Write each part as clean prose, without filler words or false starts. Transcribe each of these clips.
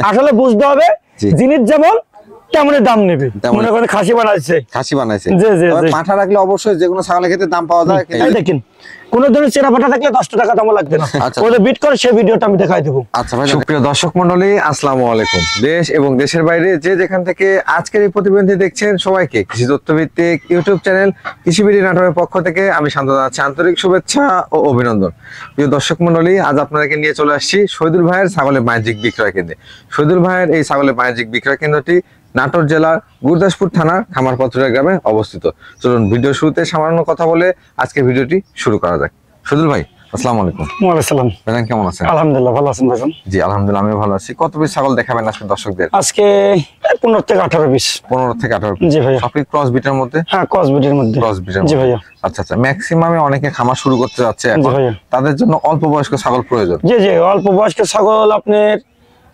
আসলে বুঝতে হবে জিনিস যেমন তেমনই দাম নেবে। মনে করেন খাসি বানাইছে জি জি পাঠা রাখলে অবশ্যই যে কোনো ছাগলের ক্ষেত্রে দাম পাওয়া যায়। এই দেখেন কোন ধরনের চেরা পাঠা থাকলে 10 টাকা দাম লাগবে না, ওটা বিট করে সেই ভিডিওটা আমি দেখাই দেব। আচ্ছা ভাই, সুপ্রিয় দর্শক মণ্ডলী, আসসালামু আলাইকুম। দেশ এবং দেশের বাইরে যে যেখান থেকে আজকের এই প্রতিবেদনটি দেখছেন সবাইকে কৃষি তথ্য ভিত্তিক ইউটিউব চ্যানেল কৃষি বিডি নাটোরের পক্ষ থেকে আমি শান্ত জানাচ্ছি আন্তরিক শুভেচ্ছা ও অভিনন্দন। প্রিয় দর্শক মণ্ডলী, আজ আপনাদেরকে নিয়ে চলে আসছি শহীদুল ভাইয়ের ছাগলের বাণিজ্যিক বিক্রয় কেন্দ্রে। শহীদুল ভাইয়ের এই ছাগলের বাণিজ্যিক বিক্রয় কেন্দ্রটি নাটোর জেলার গুরদাসপুর থানার খামারপাথুরিয়া গ্রামে অবস্থিত। চলুন ভিডিও শুরুতে সামান্য কথা বলে আজকে ভিডিওটি শুরু করা যাক। শহীদুল ভাই, আসসালামু আলাইকুম। ওয়ালাইকুম আসসালাম। ভাইজান কেমন আছেন? আলহামদুলিল্লাহ ভালো আছেন ভাইজান? জি আলহামদুলিল্লাহ আমিও ভালো আছি। কত পিস ছাগল দেখাবেন আজকে দর্শকদের? আজকে 15 থেকে 18 পিস। 15 থেকে 18 পিস। জি ভাইয়া। সবই ক্রস বিটের মধ্যে? হ্যাঁ ক্রস বিটের মধ্যে। ক্রস বিটের জি মধ্যে। ভাইয়া। আচ্ছা আচ্ছা, ম্যাক্সিমামে অনেকে খামার শুরু করতে যাচ্ছে এখন, জি ভাইয়া। তাদের জন্য অল্প বয়স্ক ছাগল প্রয়োজন। জি জি, অল্প বয়স্ক ছাগল আপনার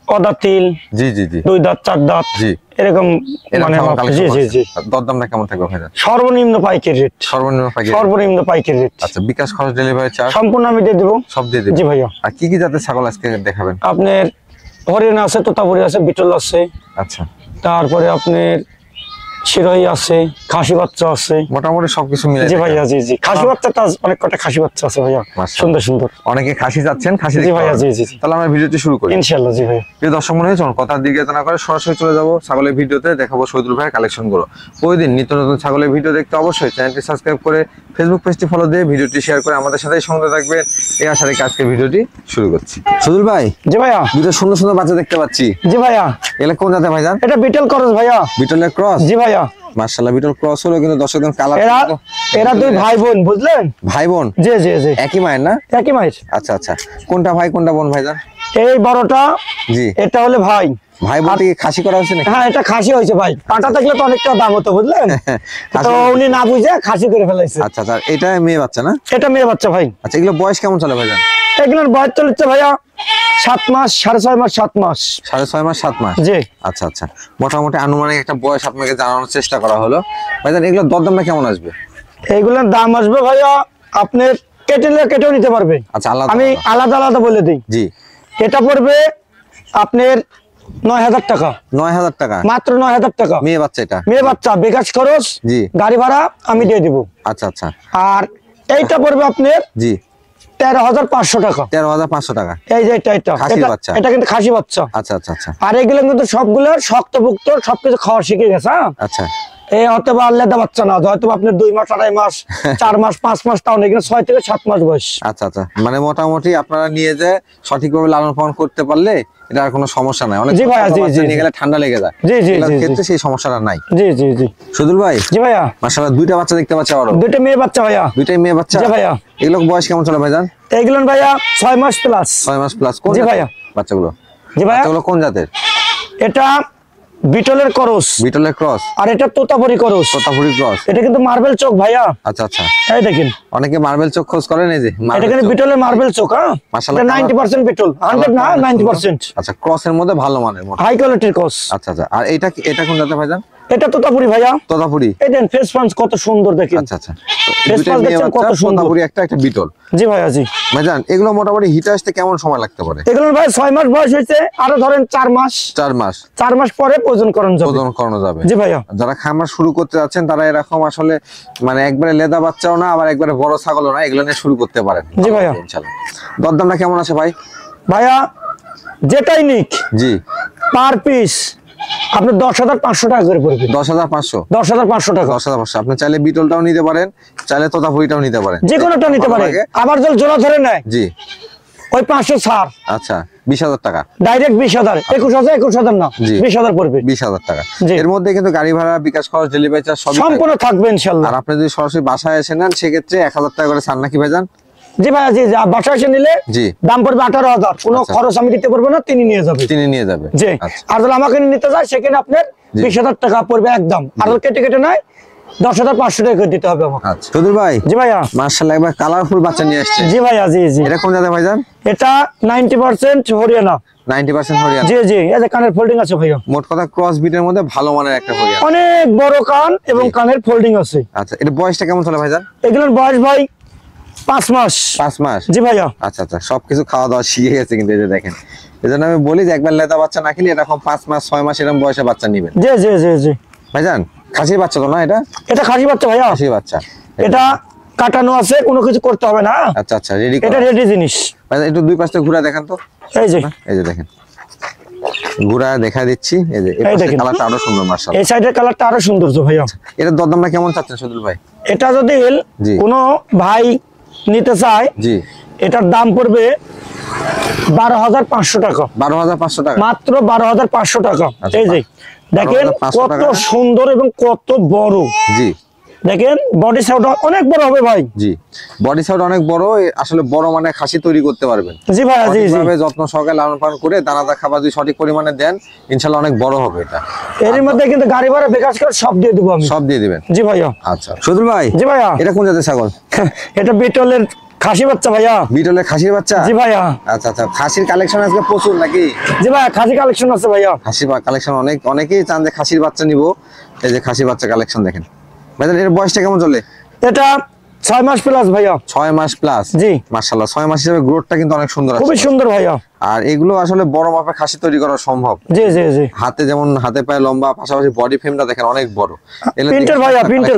অদাতিল, জি জি জি, 2 দাঁত 4 দাঁত, জি এরকম মানে জি জি জি। দরদামটা কেমন থাকবে ভাইজান? সর্বনিম্ন পাইকারি রেট। সর্বনিম্ন পাইকারি রেট। আচ্ছা, বিকাশ খরচ, ডেলিভারি চার্জ সম্পূর্ণ আমি দিয়ে দেব। সব দিয়ে দেব। জি ভাইয়া। আর কি কি জাতের ছাগল আজকে দেখাবেন? আপনার হরিণ আছে, তোতাপুরি আছে, বিটল আছে, আচ্ছা, তারপরে আপনার শিরোহী আছে, খাসি বাচ্চা আছে, মোটামুটি সবকিছু মিলে। জি ভাইয়া। জি জি, খাসি বাচ্চাটা অনেক কটা খাসি বাচ্চা আছে ভাইয়া, সুন্দর সুন্দর। অনেকে খাসি যাচ্ছেন, খাসি জি ভাইয়া। জি জি, তাহলে আমরা ভিডিওটি শুরু করি ইনশাআল্লাহ। জি ভাইয়া। প্রিয় দর্শক মনে হয়েছে কথা দিকে না করে সরাসরি চলে যাবো ছাগলের ভিডিওতে, দেখাবো শহীদুল ভাইয়ের কালেকশন গুলো। প্রতিদিন নিত্য নতুন ছাগলের ভিডিও দেখতে অবশ্যই চ্যানেলটি সাবস্ক্রাইব করে ফেসবুক পেজটি ফলো দিয়ে ভিডিওটি শেয়ার করে আমাদের সাথে সঙ্গে থাকবেন। এই আশা রেখে আজকে ভিডিওটি শুরু করছি। শহীদুল ভাই, জি ভাইয়া। দুটো সুন্দর সুন্দর বাচ্চা দেখতে পাচ্ছি। জি ভাইয়া। এগুলো কোন জাতের ভাইজান? এটা বিটল ক্রস ভাইয়া। বিটলের ক্রস? জি ভাইয়া। মাশাআল্লাহ, বিটল ক্রস হলো কিন্তু দর্শকদের কালার। এরা দুই ভাই বোন, বুঝলেন? ভাই বোন? জি জি জি। একই মায়ের না? একই মায়ের। আচ্ছা আচ্ছা, কোনটা ভাই কোনটা বোন ভাইজান? এই বড়টা জি, এটা হলে ভাই। ভাই বলতে কি খাসি করা হয়েছে নাকি? হ্যাঁ, এটা খাসি হয়েছে ভাই। পাটা থাকলে তো অনেকটা দাম হতো, বুঝলেন? তো উনি না বুঝে খাসি করে ফেলাইছে। আচ্ছা আচ্ছা, এটা মেয়ে বাচ্চা না? এটা মেয়ে বাচ্চা ভাই। আচ্ছা, এগুলো বয়স কেমন চলে ভাইজান? এগুলোর বয়স চলছে ভাইয়া 7 মাস, 6.5 মাস, 7 মাস। 6.5 মাস 7 মাস। জি। আচ্ছা আচ্ছা, মোটামুটি আনুমানিক একটা বয়স আপনাকে জানানোর চেষ্টা করা হলো। ভাইজান এগুলোর দরদামটা কেমন আসবে? এইগুলোর দাম আসবে ভাইয়া আপনার কেটেও নিতে পারবে। আচ্ছা, আমি আলাদা আলাদা বলে দিই। জি। এটা পড়বে আপনার 9,000 টাকা। 9,000 টাকা? মাত্র 9,000 টাকা। মেয়ে বাচ্চা? এটা মেয়ে বাচ্চা, বিকাশ খরচ, জি, গাড়ি ভাড়া আমি দিয়ে দিব। আচ্ছা আচ্ছা। আর এইটা পড়বে আপনার জি 13,500 টাকা। 13,500 টাকা? এই যে এটা এটা কিন্তু খাসি বাচ্চা। আচ্ছা আচ্ছা আচ্ছা। আর এগুলো কিন্তু সবগুলো শক্তভুক্ত, সবকিছু খাওয়া শিখে গেছে। আচ্ছা, এই হয়তো বা আলাদা বাচ্চা না, হয়তো আপনার 2 মাস, 2.5 মাস, 4 মাস, 5 মাস, তাও না, কিন্তু 6 থেকে 7 মাস বয়স। আচ্ছা আচ্ছা, মানে মোটামুটি আপনারা নিয়ে যে সঠিকভাবে লালন পালন করতে পারলে এটা আর কোনো সমস্যা নাই। অনেক নিয়ে গেলে ঠান্ডা লেগে যায়, জি জি জি, ক্ষেত্রে সেই সমস্যাটা নাই। জি জি জি। শহীদুল ভাই, জি ভাইয়া। মাশাআল্লাহ, দুইটা বাচ্চা দেখতে পাচ্ছি আরো। দুইটা মেয়ে বাচ্চা ভাইয়া। দুইটাই মেয়ে বাচ্চা? জি ভাইয়া। এগুলো বয়স কেমন চলে ভাইজান? এইগুলো ভাইয়া 6 মাস প্লাস। 6 মাস প্লাস? কোন? জি ভাইয়া। বাচ্চাগুলো? জি ভাইয়া। বাচ্চাগুলো কোন জাতের? এটা বিটলের ক্রস। বিটলের ক্রস? আর এটা তোতাপুরি ক্রস। তোতাপুরি ক্রস? এটা কিন্তু মার্বেল চোখ ভাইয়া। আচ্ছা আচ্ছা, এই দেখেন অনেকে মার্বেল চোখ খোঁজ করেন, এই যে এটা কিন্তু বিটলের মার্বেল চোখ। হ্যাঁ মাশাআল্লাহ, 90% বিটল, 100 না 90%। আচ্ছা, ক্রসের মধ্যে ভালো মানের, হাই কোয়ালিটির ক্রস। আচ্ছা আচ্ছা। আর এটা কোন জাতের ভাইজান? এটা তোতাপুরি ভাইয়া। তোতাপুরি? এই দেন ফেস পাঞ্চ কত সুন্দর দেখেন। আচ্ছা আচ্ছা, দুইটা মেয়ে বাচ্চা, কত সুন্দর। তোতাপুরি একটা বিটল। জি ভাইয়া। জি ভাইজান, এগুলো মোটামুটি হিটে আসতে কেমন সময় লাগতে পারে? এগুলো ভাই 6 মাস বয়স হয়েছে, আরো ধরেন 4 মাস। 4 মাস পরে ওজন করানো যাবে। জি ভাইয়া। যারা খামার শুরু করতে যাচ্ছেন তারা এরকম আসলে মানে একবারে লেদা বাচ্চাও না, আবার একবারে বড় ছাগলও না, এগুলো নিয়ে শুরু করতে পারেন। জি ভাইয়া। ইনশাআল্লাহ। দরদামটা কেমন আছে ভাই? ভাইয়া যেটাই নিক, জি, পার পিস আপনার 10,500 টাকা করে পড়বে। 10,500? 10,500 টাকা। 10,500। আপনি চাইলে বিটলটাও নিতে পারেন, চাইলে তোতাপুরিটাও নিতে পারেন, যে কোনোটা নিতে পারেন। আবার যদি জোড়া ধরে নেয়, জি, ওই 500 ছাড়। আচ্ছা, 20,000 টাকা ডাইরেক্ট 20,000। 21,000 না, 20,000 পড়বে। 20,000 টাকা। এর মধ্যে কিন্তু গাড়ি ভাড়া, বিকাশ খরচ, ডেলিভারি চার্জ সব সম্পূর্ণ থাকবে ইনশাআল্লাহ। আর আপনি যদি সরাসরি বাসায় এসে নেন সেক্ষেত্রে 1,000 টাকা করে ছাড় নাকি ভাইজান? জি ভাইয়া। জি, বাসায় এসে নিলে জি দাম পড়বে 18,000। কোনো খরচ আমি দিতে পারবো না, তিনি নিয়ে যাবে। জি। আর যদি আমাকে নিতে যায় সেখানে আপনার 20,000 টাকা পড়বে একদম। আর কেটে নাই 10,500 টাকা করে দিতে হবে আমাকে। আচ্ছা শহীদুল ভাই। জি ভাইয়া। মাশাআল্লাহ, একবার কালারফুল বাচ্চা নিয়ে আসছে। জি ভাইয়া। জি জি। এটা কোন জাতের ভাইজান? এটা 90% হরিয়ানা। 90% হরিয়ানা? জি জি, এই যে কানের ফোল্ডিং আছে ভাইয়া। মোট কথা ক্রস বিটের মধ্যে ভালো মানের একটা হরিয়ানা, অনেক বড় কান এবং কানের ফোল্ডিং আছে। আচ্ছা, এটা বয়সটা কেমন চলে ভাইজান? এগুলোর বয়স ভাই 5 মাস। 5 মাস? জি ভাইয়া। আচ্ছা আচ্ছা, সবকিছু খাওয়া দাওয়া শিখে গেছে কিন্তু, এই যে দেখেন এজন্য আমি বলি যে একবার লেদা বাচ্চা না কিনে এরকম 5 মাস 6 মাস এরকম বয়সে বাচ্চা নেবেন। জি জি জি জি ভাইজান খাসির বাচ্চা তো না এটা? এটা খাসি বাচ্চা ভাইয়া, খাসির বাচ্চা। এটা কাটানো আছে, কোনো কিছু করতে হবে না। আচ্ছা আচ্ছা, রেডি এটা রেডি জিনিস। ভাইজান একটু দুই পাশে ঘুরা দেখান তো। এই যে দেখেন, ঘুরা দেখা দিচ্ছি। এই যে এই পাশের কালারটা আরো সুন্দর মাশাআল্লাহ। এই সাইডের কালারটা আরো সুন্দর তো ভাইয়া। এটা দরদামটা কেমন চাচ্ছেন সদুল ভাই? এটা যদি কোনো ভাই নিতে চায়, জি, এটার দাম পড়বে 12,500 টাকা। 12,500 টাকা, মাত্র 12,500 টাকা। এই যে দেখেন কত সুন্দর এবং কত বড়। জি দেখেন বডি সাইজ অনেক বড় হবে ভাই। জি, বডি সাইজ অনেক বড়, আসলে বড় মানে খাসি তৈরি করতে পারবেন। জি ভাই, জি জি, যত্ন সহকারে লালন পালন করে দানাদার খাবার যদি সঠিক পরিমাণে দেন ইনশাআল্লাহ অনেক বড় হবে এটা। এর মধ্যে কিন্তু গাড়ি ভাড়া বিকাশ করে সব দিয়ে দেব আমি। সব দিয়ে দিবেন? জি ভাইয়া। আচ্ছা সদুল ভাই। জি ভাইয়া। এটা কোন জাতের ছাগল? এটা বিটলের খাসি বাচ্চা ভাইয়া। বিটলের খাসির বাচ্চা? জি ভাইয়া। আচ্ছা আচ্ছা, খাসির কালেকশন আজকে প্রচুর নাকি? জি ভাইয়া, খাসি কালেকশন আছে ভাইয়া। খাসির কালেকশন অনেকেই চান যে খাসির বাচ্চা নিব। এই যে খাসির বাচ্চা কালেকশন দেখেন। ভাইজান এর বয়সটা কেমন চলে? এটা 6 মাস প্লাস ভাইয়া। 6 মাস প্লাস? জি মাশাআল্লাহ, 6 মাস হিসেবে গ্রোথটা কিন্তু অনেক সুন্দর আছে, খুবই সুন্দর ভাইয়া। আর এগুলো আসলে বড় মাপের খাসি তৈরি করা সম্ভব। জি জি জি, হাতে যেমন হাতে পায়ে লম্বা, পাশাপাশি বডি ফ্রেমটা দেখেন অনেক বড়। প্রিন্টার ভাইয়া, প্রিন্টার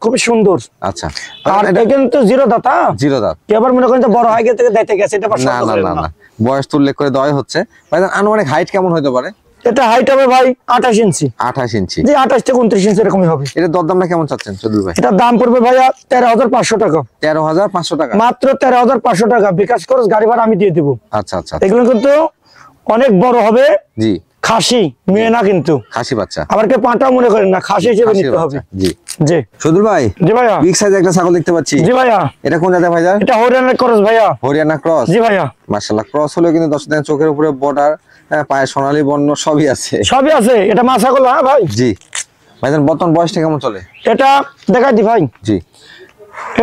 খুবই সুন্দর। আচ্ছা, আর দেখেন তো জিরো দাঁত। জিরো দাঁত? এবার মনে করেন বড় হয়ে গেছে দেখতে গেছে, এটা না না না না, বয়স তো উল্লেখ করে দেওয়াই হচ্ছে। ভাইজান আনুমানিক হাইট কেমন হতে পারে? এটা হাইট হবে ভাই 28 ইঞ্চি। 28 ইঞ্চি? জি, 28 থেকে 29 ইঞ্চি এরকমই হবে। এটা দরদামটা কেমন চাচ্ছেন সদুল ভাই? এটা দাম পড়বে ভাইয়া 13,500 টাকা। 13,500 টাকা? মাত্র 13,500 টাকা, বিকাশ খরচ গাড়ি ভাড়া আমি দিয়ে দেব। আচ্ছা আচ্ছা, এগুলো কিন্তু অনেক বড় হবে। জি, খাসি মেয়ে না কিন্তু, খাসি বাচ্চা। আবার কেউ পাঁটা মনে করেন না, খাসি হিসেবে নিতে হবে। জি জি সদুল ভাই। জি ভাইয়া। বিগ সাইজ একটা ছাগল দেখতে পাচ্ছি। জি ভাইয়া। এটা কোন জাতের ভাইজান? এটা হরিয়ানা ক্রস ভাইয়া। হরিয়ানা ক্রস? জি ভাইয়া। মাশাআল্লাহ, ক্রস হলেও কিন্তু দর্শকদের চোখের উপরে বর্ডার, পায়ে সোনালী বর্ণ সবই আছে। সবই আছে। এটা মা ছাগল। হ্যাঁ ভাই। জি ভাইজান বর্তমান বয়সটা কেমন চলে? এটা দেখাই দি ভাই। জি,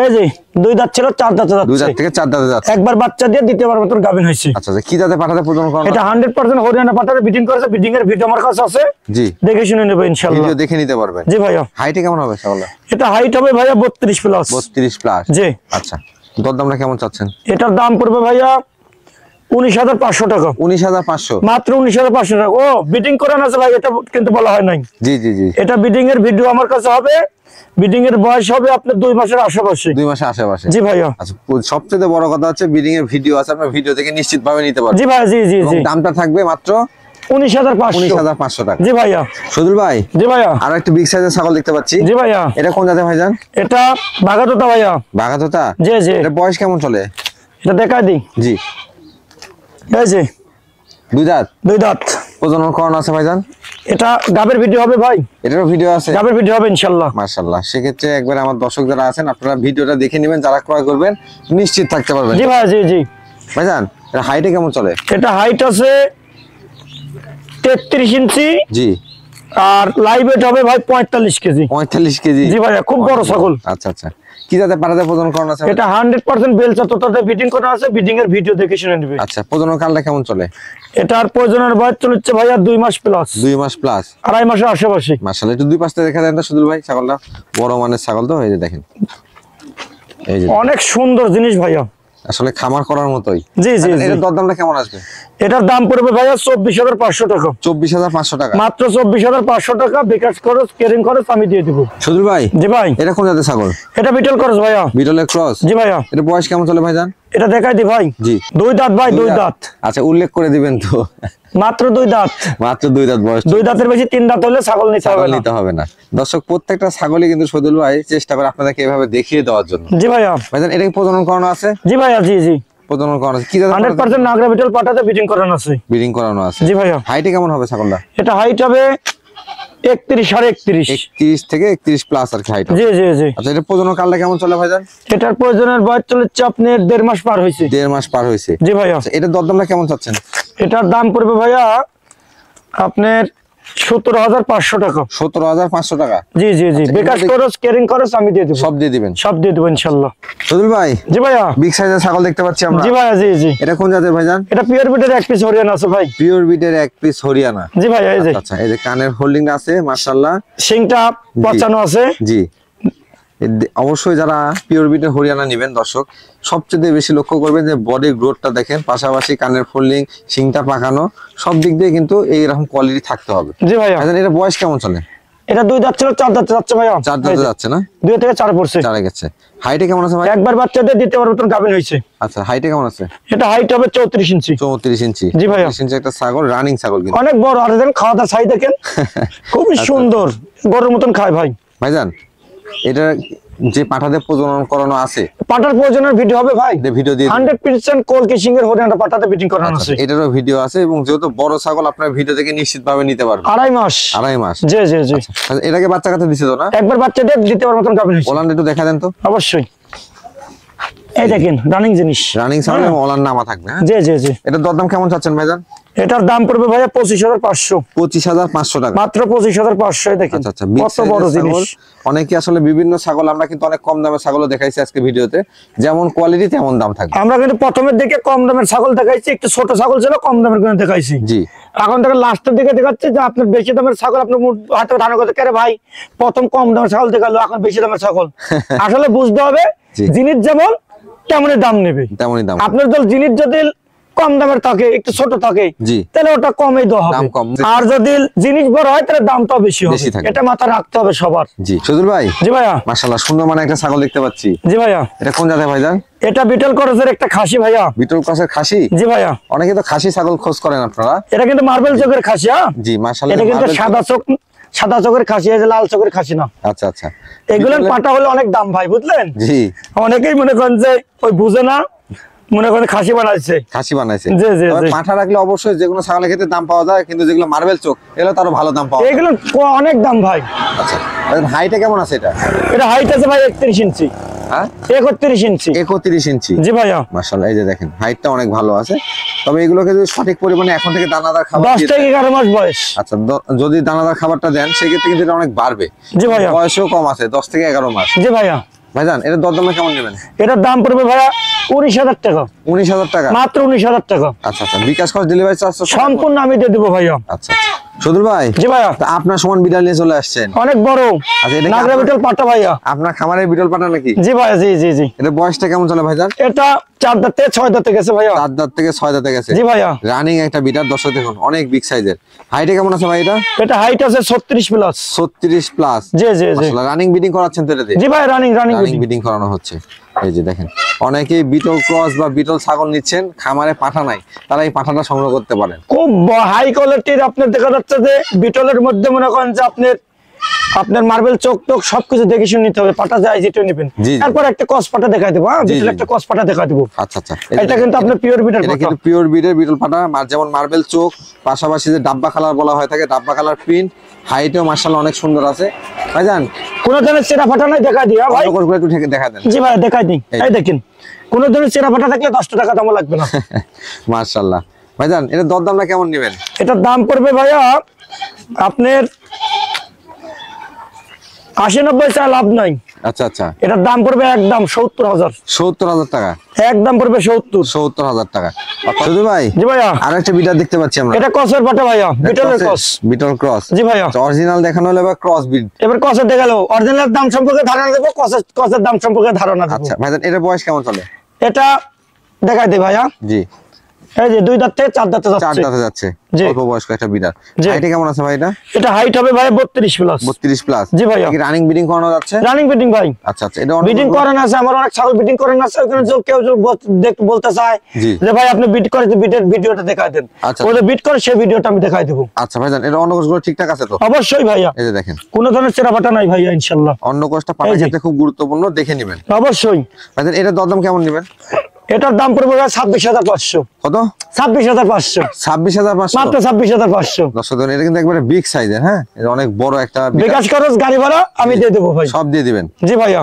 এই যে 2 দাঁত ছিল 4 দাঁতে যাচ্ছে। 2 দাঁত থেকে 4 দাঁতে যাচ্ছে। একবার বাচ্চা দিয়ে দ্বিতীয়বার মতন গাভিন হয়েছে। আচ্ছা আচ্ছা, কি জাতে পাঠাতে প্রজনন করানো? এটা 100% হরিয়ানা পাঠাতে ব্রিডিং করেছে। ব্রিডিং এর ভিডিও আমার কাছে আছে। জি, দেখে শুনে নেবে ইনশাআল্লাহ। ভিডিও দেখে নিতে পারবেন। জি ভাইয়া। হাইটে কেমন হবে ছাগলটা? এটা হাইট হবে ভাইয়া 32 প্লাস। 32 প্লাস? জি। আচ্ছা, দরদামটা কেমন চাচ্ছেন? এটার দাম পড়বে ভাইয়া 19,500 টাকা। 19,500? মাত্র 19,500 টাকা। ও বিডিং করানো আছে ভাই, এটা কিন্তু বলা হয় নাই। জি জি জি, এটা বিডিং এর ভিডিও আমার কাছে হবে। বিডিং এর বয়স হবে আপনার 2 মাসের আশেপাশে। 2 মাসের আশেপাশে? জি ভাইয়া। আচ্ছা, সবচেয়ে বড় কথা হচ্ছে বিডিং এর ভিডিও আছে, আপনার ভিডিও থেকে নিশ্চিতভাবে নিতে পারবেন। জি ভাই, জি জি জি। দামটা থাকবে মাত্র 19,500 টাকা? জি ভাইয়া। সদুল ভাই। জি ভাইয়া। আর একটা বিগ সাইজের ছাগল দেখতে পাচ্ছি। জি ভাইয়া। এটা কোন জাতের ভাইজান? এটা বাঘাতোতা ভাইয়া। বাঘাতোতা? জি জি। এটা বয়স কেমন চলে? এটা দেখাই দিই। জি, এই যে 2 দাঁত? 2 দাঁত। প্রজনন করানো আছে ভাইজান? এটা গাবের ভিডিও হবে ভাই। এটারও ভিডিও আছে? গাবের ভিডিও হবে ইনশাআল্লাহ। মাশাআল্লাহ, সেক্ষেত্রে একবার আমার দর্শক যারা আছেন আপনারা ভিডিওটা দেখে নেবেন, যারা ক্রয় করবেন নিশ্চিত থাকতে পারবেন। জি ভাই, জি জি। ভাইজান এটা হাইটে কেমন চলে? এটা হাইট আছে 33 ইঞ্চি। জি। আর লাইভ ওয়েট হবে ভাই 45 কেজি। 45 কেজি? জি ভাইয়া, খুব বড় ছাগল। আচ্ছা আচ্ছা, কি জাতে পাঠাতে প্রজনন করানো আছে? এটা 100% বেলচা তোতাতে ব্রিডিং করা আছে। ব্রিডিং এর ভিডিও দেখে শুনে নেবে। আচ্ছা, প্রজনন কালটা কেমন চলে? এটার প্রয়োজনের বয়স চলছে ভাইয়া 2 মাস প্লাস। 2 মাস প্লাস? 2.5 মাসের আশেপাশে। মাশাআল্লাহ, একটু দুই পাশটা দেখা দেন তো সদুল ভাই। ছাগলটা বড় মানের ছাগল তো, এই যে দেখেন, এই যে অনেক সুন্দর জিনিস ভাইয়া, আসলে খামার করার মতোই। জি জি। এর দরদামটা কেমন আসবে? এটার দাম পড়বে ভাইয়া 24,500 টাকা। 24,500 টাকা? মাত্র 24,500 টাকা, বিকাশ খরচ ক্যারিং খরচ আমি দিয়ে দেব। সদুল ভাই। জি ভাই। এটা কোন জাতের ছাগল? এটা বিটল ক্রস ভাইয়া। বিটলের ক্রস? জি ভাইয়া। এটা বয়স কেমন চলে ভাইজান? এটা দেখাই দি ভাই। জি। 2 দাঁত ভাই, 2 দাঁত। আচ্ছা, উল্লেখ করে দিবেন তো। মাত্র 2 দাঁত। মাত্র 2 দাঁত বয়স? 2 দাঁতের বেশি 3 দাঁত হলে ছাগল নিতে হবে না। দর্শক প্রত্যেকটা ছাগলই কিন্তু সদুল ভাই চেষ্টা করে আপনাদেরকে এভাবে দেখিয়ে দেওয়ার জন্য। জি ভাইয়া। ভাইজান এটা কি প্রজনন করানো আছে? জি ভাইয়া, জি জি। প্রজনন করানো আছে? কি জাতের? 100% নাগরা বিটল পাঠাতে ব্রিডিং করানো আছে। ব্রিডিং করানো আছে? জি ভাইয়া। হাইটে কেমন হবে ছাগলটা? এটা হাইট হবে 31 31.5। 31 থেকে 31 প্লাস আর কি হাইট? জি জি জি। আচ্ছা, এটা প্রজনন কালটা কেমন চলে ভাইজান? এটার প্রয়োজনের বয়স চলছে আপনার 1.5 মাস পার হয়েছে। 1.5 মাস পার হয়েছে? জি ভাইয়া। আচ্ছা, এটার দরদামটা কেমন চাচ্ছেন? এটার দাম পড়বে ভাইয়া আপনার 17,500 টাকা। 17,500 টাকা? জি জি জি, বিকাশ খরচ ক্যারিং খরচ আমি দিয়ে দেব। সব দিয়ে দিবেন? সব দিয়ে দেব ইনশাআল্লাহ। সদুল ভাই। জি ভাইয়া। বিগ সাইজের ছাগল দেখতে পাচ্ছি আমরা। জি ভাইয়া, জি জি। এটা কোন জাতের ভাইজান? এটা পিওর বিটের এক পিস হরিয়ানা আছে ভাই। পিওর বিটের এক পিস হরিয়ানা? জি ভাইয়া। এই যে আচ্ছা, এই যে কানের হোল্ডিং আছে মাশাআল্লাহ, সিংটা পচানো আছে। জি। অবশ্যই যারা পিওর বিটের হরিয়ানা নেবেন দর্শক, সবচেয়ে বেশি লক্ষ্য করবেন যে বডি গ্রোথটা দেখেন, পাশাপাশি কানের ফোল্ডিং, শিংটা পাকানো, সব দিক দিয়ে কিন্তু এইরকম কোয়ালিটি থাকতে হবে। জি ভাইয়া। এটা বয়স কেমন চলে? এটা 2 দাঁত ছিল, 4 দাঁত যাচ্ছে ভাইয়া। 4 দাঁতে যাচ্ছে না? 2 থেকে 4 পড়ছে। 4 গেছে। হাইটে কেমন আছে ভাই? একবার বাচ্চাদের দিতে পারবো তো গাবিন হইছে। আচ্ছা, হাইটে কেমন আছে? এটা হাইট হবে 34 ইঞ্চি। 34 ইঞ্চি। জি ভাইয়া। 34 ইঞ্চি একটা ছাগল, রানিং ছাগল কিন্তু অনেক বড়। আর দেখেন খাওয়া দাওয়া সাই দেখেন, খুবই সুন্দর, গরুর মতন খায় ভাই। ভাইজান এটা যে পাঠাতে প্রজনন করানো আছে, পাটার প্রয়োজনের ভিডিও হবে ভাই, ভিডিও দিয়ে 100% কোল কিসিং এর হরিয়ানা পাটাতে বিটিং করানো আছে। এটারও ভিডিও আছে, এবং যেহেতু বড় ছাগল আপনার ভিডিও থেকে নিশ্চিতভাবে নিতে পারবেন। 2.5 মাস। 2.5 মাস। জি জি জি। আচ্ছা, এটাকে বাচ্চা কাছে দিছে তো না? একবার বাচ্চা দিয়ে দিতে পারবো মতন গাবিন হইছে। ওলান একটু দেখা দেন তো। অবশ্যই। এই দেখেন রানিং জিনিস, রানিং ছাগল এবং ওলান নামা থাকবে। হ্যাঁ জি জি জি। এটা দরদাম কেমন চাচ্ছেন ভাইজান? এটার দাম পড়বে ভাইয়া 25,500। 25,500 টাকা মাত্র 25,500। দেখেন আচ্ছা আচ্ছা, কত বড় জিনিস। অনেকে আসলে বিভিন্ন ছাগল, আমরা কিন্তু অনেক কম দামের ছাগলও দেখাইছি আজকে ভিডিওতে, যেমন কোয়ালিটি তেমন দাম থাকবে। আমরা কিন্তু প্রথমের দিকে কম দামের ছাগল দেখাইছি, একটু ছোট ছাগল ছিল, কম দামের করে দেখাইছি। জি। এখন থেকে লাস্টের দিকে দেখাচ্ছে যে আপনার বেশি দামের ছাগল, আপনার হাতে ধারণা করতে কেরে ভাই প্রথম কম দামের ছাগল দেখালো, এখন বেশি দামের ছাগল। আসলে বুঝতে হবে জিনিস যেমন তেমনই দাম নেবে, তেমনই দাম। আপনার জিনিস যদি কম দামের থাকে, একটু ছোট থাকে, তাহলে ওটা কমই দেওয়া হবে। আর যদি জিনিস বড় হয় তাহলে দামটা বেশি হবে, এটা মাথায় রাখতে হবে সবার। জি সজল ভাই। জি ভাইয়া। মাশাআল্লাহ, সুন্দর মানে একটা ছাগল দেখতে পাচ্ছি। জি ভাইয়া। এটা কোন জাতের ভাইজান? এটা বিটল ক্রসের একটা খাসি ভাইয়া। বিটল ক্রসের খাসি? জি ভাইয়া। অনেকে তো খাসি ছাগল খোঁজ করেন আপনারা। এটা কিন্তু মার্বেল চোখের খাসি। হ্যাঁ জি মাশাআল্লাহ। এটা কিন্তু সাদা চোখের খাসি, এই যে লাল চোখের খাসি না। আচ্ছা আচ্ছা। এগুলোর পাটা হলে অনেক দাম ভাই, বুঝলেন? জি। অনেকেই মনে করেন যে ওই বুঝে না, মনে করেন খাসি বানাইছে। খাসি বানাইছে। জি জি জি। পাঠা রাখলে অবশ্যই যেগুলো ছাগলের ক্ষেত্রে দাম পাওয়া যায়, কিন্তু যেগুলো মার্বেল চোখ এগুলো তারও ভালো দাম পাওয়া যায়। এগুলো অনেক দাম ভাই। আচ্ছা, হাইটে কেমন আছে এটা? এটা হাইট আছে ভাই 31 ইঞ্চি। হ্যাঁ 31 ইঞ্চি। 31 ইঞ্চি। জি ভাইয়া। মাশাআল্লাহ, এই যে দেখেন হাইটটা অনেক ভালো আছে। তবে এগুলোকে যদি সঠিক পরিমাণে এখন থেকে দানাদার খাবার 10 থেকে 11 মাস বয়স। আচ্ছা, যদি দানাদার খাবারটা দেন সেক্ষেত্রে কিন্তু এটা অনেক বাড়বে। জি ভাইয়া। বয়সও কম আছে, 10 থেকে 11 মাস। জি ভাইয়া। ভাইজান এটা দরদামে কেমন নেবেন? এটার দাম পড়বে ভাইয়া 19,000 টাকা। 19,000 টাকা? মাত্র 19,000 টাকা। আচ্ছা আচ্ছা, বিকাশ খরচ, ডেলিভারি চার্জ সম্পূর্ণ আমি দিয়ে দেবো ভাইয়া। আচ্ছা আচ্ছা। সদুল ভাই। জি ভাইয়া। আপনার সমান বিড়াল নিয়ে চলে আসছেন, অনেক বড়। আচ্ছা, এটা নাগরা বিটল পাটা ভাইয়া। আপনার খামারের বিড়াল পাটা নাকি? জি ভাইয়া। জি জি জি। এটা বয়সটা কেমন চলে ভাইজান? এটা 4 দাঁত থেকে 6 দাঁতে গেছে ভাইয়া। 4 দাঁত থেকে 6 দাঁতে গেছে। জি ভাইয়া। রানিং একটা বিটার, দর্শক দেখুন অনেক বিগ সাইজের। হাইটে কেমন আছে ভাই এটা? এটা হাইট আছে 36 প্লাস। 36 প্লাস। জি জি জি। মাশাআল্লাহ, রানিং ব্রিডিং করাচ্ছেন তো এটাতে? জি ভাই, রানিং ব্রিডিং করানো হচ্ছে। এই যে দেখেন, অনেকেই বিটল ক্রস বা বিটল ছাগল নিচ্ছেন, খামারে পাঠা নাই, তারা এই পাঠাটা সংগ্রহ করতে পারেন। খুব হাই কোয়ালিটির। আপনার দেখা যাচ্ছে যে বিটলের মধ্যে মনে করেন যে আপনার মার্বেল চোখ টোক সবকিছু দেখে শুনে নিতে হবে, পাটা যায় যেটা নেবেন। তারপর একটা কস পাটা দেখাই দেবো। হ্যাঁ, বিটল একটা কস পাটা দেখাই দেবো। আচ্ছা আচ্ছা। এটা কিন্তু আপনার পিওর বিটের পাটা। এটা কিন্তু পিওর বিটের বিটল পাটা, যেমন মার্বেল চোখ, পাশাপাশি যে ডাব্বা কালার বলা হয় থাকে, ডাব্বা কালার প্রিন্ট, হাইটও মাশাআল্লাহ অনেক সুন্দর আছে। ভাইজান কোন ধরনের চেরা ফাটা নাই, দেখাই দিই। হ্যাঁ ভাই, একটু দেখা দেন। জি ভাই দেখাই দিই। এই দেখেন, কোন ধরনের চেরা ফাটা থাকলে 10 টাকা দাম লাগবে না। মাশাআল্লাহ। ভাইজান এটা দরদামটা কেমন নেবেন? এটার দাম পড়বে ভাইয়া আপনার 80-90 চা লাভ নাই। আচ্ছা আচ্ছা। এটার দাম পড়বে একদম 70,000। 70,000 টাকা? একদম পড়বে 70,000 টাকা। শুধু ভাই। জি ভাইয়া। আরেকটা বিটার দেখতে পাচ্ছি আমরা। এটা ক্রসের পাটা ভাইয়া, বিটলের ক্রস। Beetle cross. জি ভাইয়া। অরিজিনাল দেখানো হলো বা ক্রস বিট? এবার ক্রসের দেখালো, অরিজিনাল দাম সম্পর্কে ধারণা দেবো, ক্রসের দাম সম্পর্কে ধারণা দেবো। আচ্ছা ভাইজান, এটা বয়স কেমন চলে? এটা দেখাই দে ভাইয়া। জি। এই যে 2 দাঁত থেকে 4 দাঁতে যাচ্ছে। 4 দাঁতে যাচ্ছে। অল্প বয়স্ক একটা বিড়াল। হাইট কেমন আছে ভাই এটা? এটা হাইট হবে ভাই 32 প্লাস। 32 প্লাস। জি ভাইয়া। কি রানিং ব্রিডিং করানো যাচ্ছে? রানিং ব্রিডিং ভাই। আচ্ছা আচ্ছা। এটা ব্রিডিং করানো আছে, আমার অনেক ছাগল ব্রিডিং করানো আছে। ওখানে কেউ দেখতে বলতে চায় যে ভাই আপনি বিট করে বিটের ভিডিওটা দেখাই দেন, ওটা বিট করে সেই ভিডিওটা আমি দেখাই দেব। আচ্ছা ভাইজান, এটা অন্নকোষগুলো ঠিকঠাক আছে তো? অবশ্যই ভাইয়া। এই যে দেখেন, কোনো ধরনের চেরা ফাটা নাই ভাইয়া, ইনশাআল্লাহ। অন্নকোষটা পাটার ক্ষেত্রে খুব গুরুত্বপূর্ণ, দেখে নেবেন। অবশ্যই ভাইজান, এটা দরদাম কেমন নেবেন? এটার দাম পড়বে 26,500। কত? 26,500। 26,500? মাত্র 26,500। দর্শক এটা কিন্তু একবারে বিগ সাইজের। হ্যাঁ, এটা অনেক বড় একটা। বিকাশ খরচ, গাড়ি ভাড়া আমি দিয়ে দেবো ভাই। সব দিয়ে দিবেন? জি ভাইয়া।